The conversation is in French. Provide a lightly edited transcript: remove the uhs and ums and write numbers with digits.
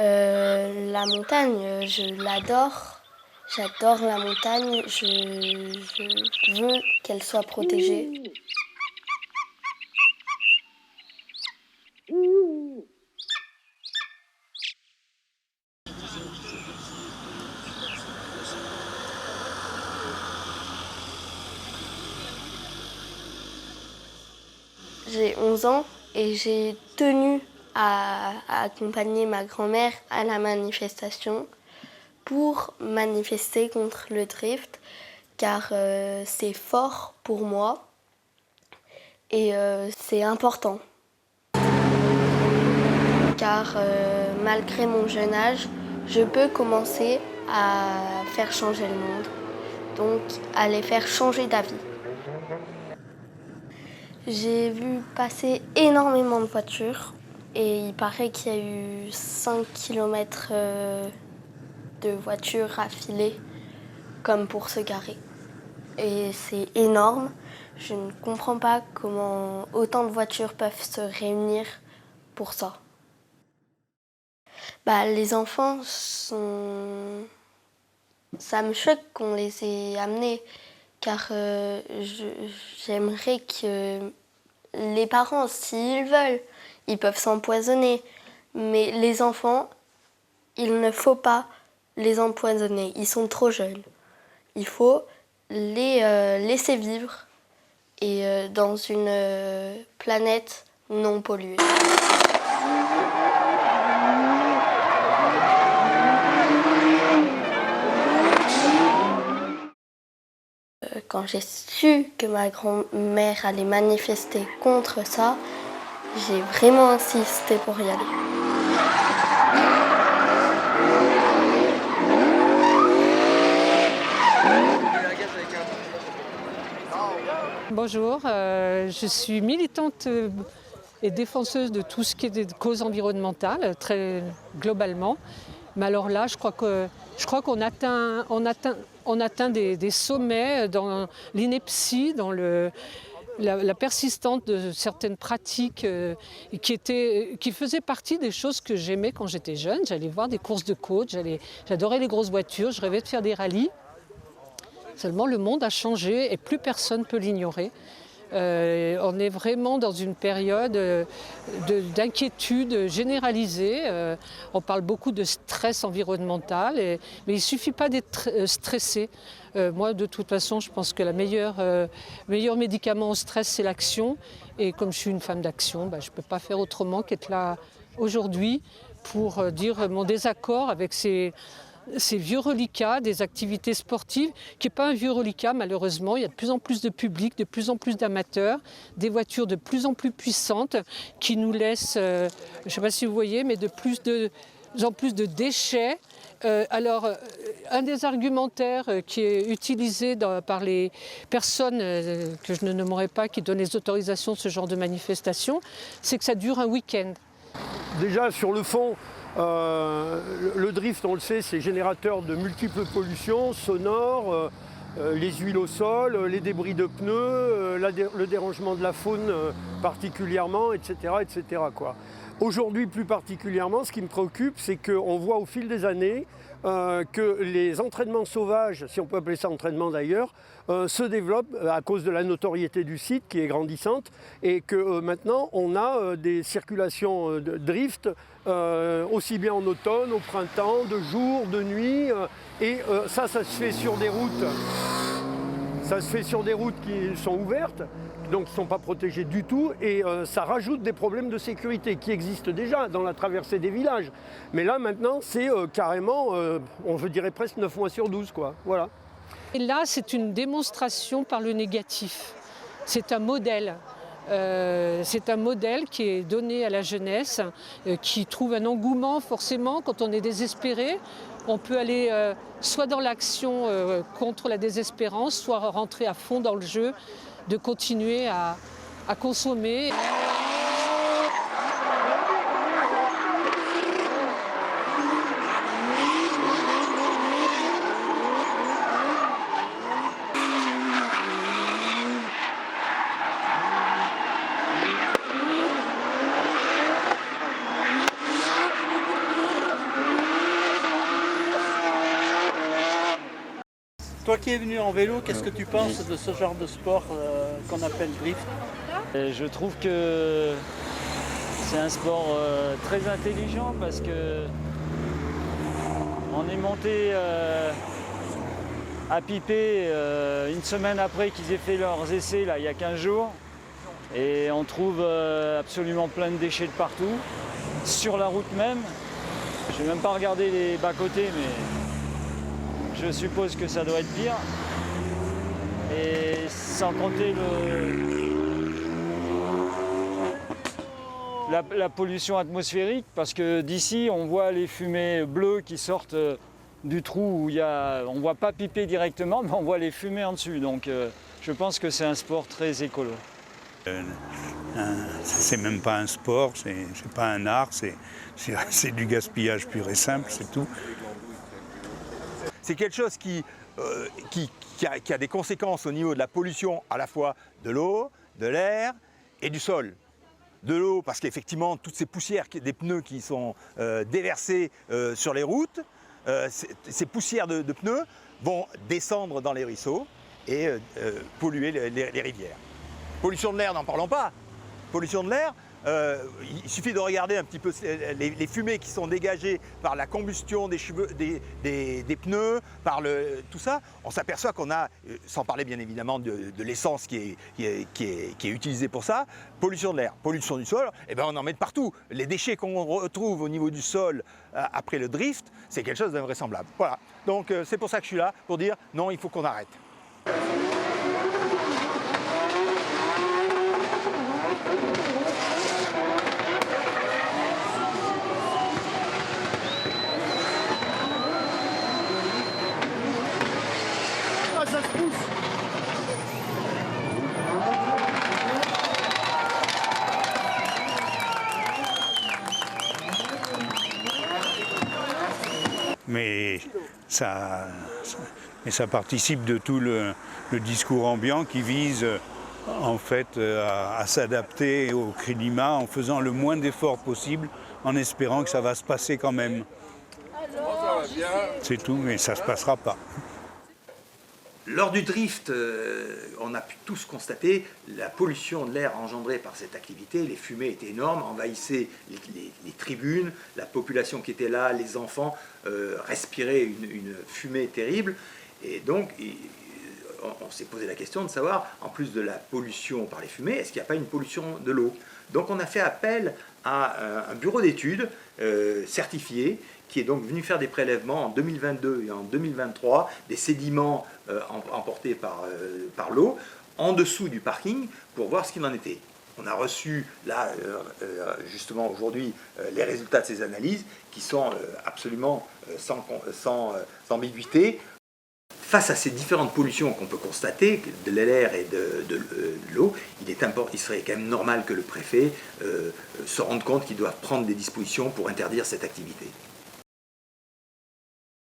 La montagne, je l'adore. J'adore la montagne. Je veux qu'elle soit protégée. J'ai 11 ans et j'ai tenu à accompagner ma grand-mère à la manifestation pour manifester contre le drift car c'est fort pour moi et c'est important. Car malgré mon jeune âge, je peux commencer à faire changer le monde, donc à les faire changer d'avis. J'ai vu passer énormément de voitures et il paraît qu'il y a eu 5 km de voitures affilées comme pour se garer. Et c'est énorme. Je ne comprends pas comment autant de voitures peuvent se réunir pour ça. Les enfants sont... Ça me choque qu'on les ait amenés car j'aimerais que les parents, s'ils veulent, ils peuvent s'empoisonner. Mais les enfants, il ne faut pas les empoisonner. Ils sont trop jeunes. Il faut les laisser vivre et dans une planète non polluée. Quand j'ai su que ma grand-mère allait manifester contre ça, j'ai vraiment insisté pour y aller. Bonjour, je suis militante et défenseuse de tout ce qui est des causes environnementales, très globalement. Mais alors là, je crois qu'on atteint des sommets dans l'ineptie, dans la persistance de certaines pratiques qui faisaient partie des choses que j'aimais quand j'étais jeune. J'allais voir des courses de côte, j'adorais les grosses voitures, je rêvais de faire des rallyes. Seulement, le monde a changé et plus personne ne peut l'ignorer. On est vraiment dans une période d'inquiétude généralisée. On parle beaucoup de stress environnemental, mais il ne suffit pas d'être stressé. Moi, de toute façon, je pense que le meilleur médicament au stress, c'est l'action. Et comme je suis une femme d'action, je ne peux pas faire autrement qu'être là aujourd'hui pour dire mon désaccord avec ces vieux reliquats des activités sportives, qui n'est pas un vieux reliquat malheureusement. Il y a de plus en plus de public, de plus en plus d'amateurs, des voitures de plus en plus puissantes qui nous laissent, je ne sais pas si vous voyez, mais de plus en plus de déchets. Un des argumentaires qui est utilisé par les personnes que je ne nommerai pas, qui donnent les autorisations de ce genre de manifestation, c'est que ça dure un week-end. Déjà sur le fond, le drift, on le sait, c'est générateur de multiples pollutions sonores, les huiles au sol, les débris de pneus, le dérangement de la faune particulièrement, etc. etc. Aujourd'hui, plus particulièrement, ce qui me préoccupe, c'est qu'on voit au fil des années que les entraînements sauvages, si on peut appeler ça entraînement d'ailleurs, se développent à cause de la notoriété du site qui est grandissante et que maintenant on a des circulations de drift aussi bien en automne, au printemps, de jour, de nuit et ça se fait sur des routes. Ça se fait sur des routes qui sont ouvertes, donc qui ne sont pas protégées du tout, et ça rajoute des problèmes de sécurité qui existent déjà dans la traversée des villages. Mais là maintenant c'est carrément, on dirait presque 9 mois sur 12, quoi. Voilà. Et là c'est une démonstration par le négatif. C'est un modèle. C'est un modèle qui est donné à la jeunesse, qui trouve un engouement forcément quand on est désespéré. On peut aller soit dans l'action contre la désespérance, soit rentrer à fond dans le jeu, de continuer à consommer. Toi qui es venu en vélo, qu'est-ce que tu penses de ce genre de sport qu'on appelle drift? Je trouve que c'est un sport très intelligent parce que on est monté à Pipé une semaine après qu'ils aient fait leurs essais, là, il y a 15 jours. Et on trouve absolument plein de déchets de partout, sur la route même. Je n'ai même pas regardé les bas-côtés, mais je suppose que ça doit être pire. Et sans compter la pollution atmosphérique, parce que d'ici, on voit les fumées bleues qui sortent du trou où on ne voit pas Pipé directement, mais on voit les fumées en dessus. Donc je pense que c'est un sport très écolo. C'est même pas un sport, c'est pas un art, c'est du gaspillage pur et simple, c'est tout. C'est quelque chose qui a des conséquences au niveau de la pollution à la fois de l'eau, de l'air et du sol. De l'eau parce qu'effectivement toutes ces poussières des pneus qui sont déversées sur les routes, ces poussières de pneus vont descendre dans les ruisseaux et polluer les rivières. Pollution de l'air, n'en parlons pas. Pollution de l'air, il suffit de regarder un petit peu les fumées qui sont dégagées par la combustion des pneus, par tout ça. On s'aperçoit qu'on a, sans parler bien évidemment de l'essence qui est utilisée pour ça, pollution de l'air, pollution du sol, et ben on en met de partout. Les déchets qu'on retrouve au niveau du sol après le drift, c'est quelque chose d'invraisemblable. Voilà, donc c'est pour ça que je suis là, pour dire non, il faut qu'on arrête. Mais ça participe de tout le discours ambiant qui vise en fait à s'adapter au climat en faisant le moins d'efforts possible, en espérant que ça va se passer quand même. C'est tout, mais ça ne se passera pas. Lors du drift, on a pu tous constater la pollution de l'air engendrée par cette activité. Les fumées étaient énormes, envahissaient les tribunes, la population qui était là, les enfants respiraient une fumée terrible. Et donc, on s'est posé la question de savoir, en plus de la pollution par les fumées, est-ce qu'il n'y a pas une pollution de l'eau? Donc on a fait appel à un bureau d'études certifié qui est donc venu faire des prélèvements en 2022 et en 2023, des sédiments emportés par l'eau, en dessous du parking, pour voir ce qu'il en était. On a reçu, là, justement aujourd'hui, les résultats de ces analyses, qui sont absolument sans ambiguïté. Face à ces différentes pollutions qu'on peut constater, de l'air et de l'eau, il serait quand même normal que le préfet se rende compte qu'il doit prendre des dispositions pour interdire cette activité.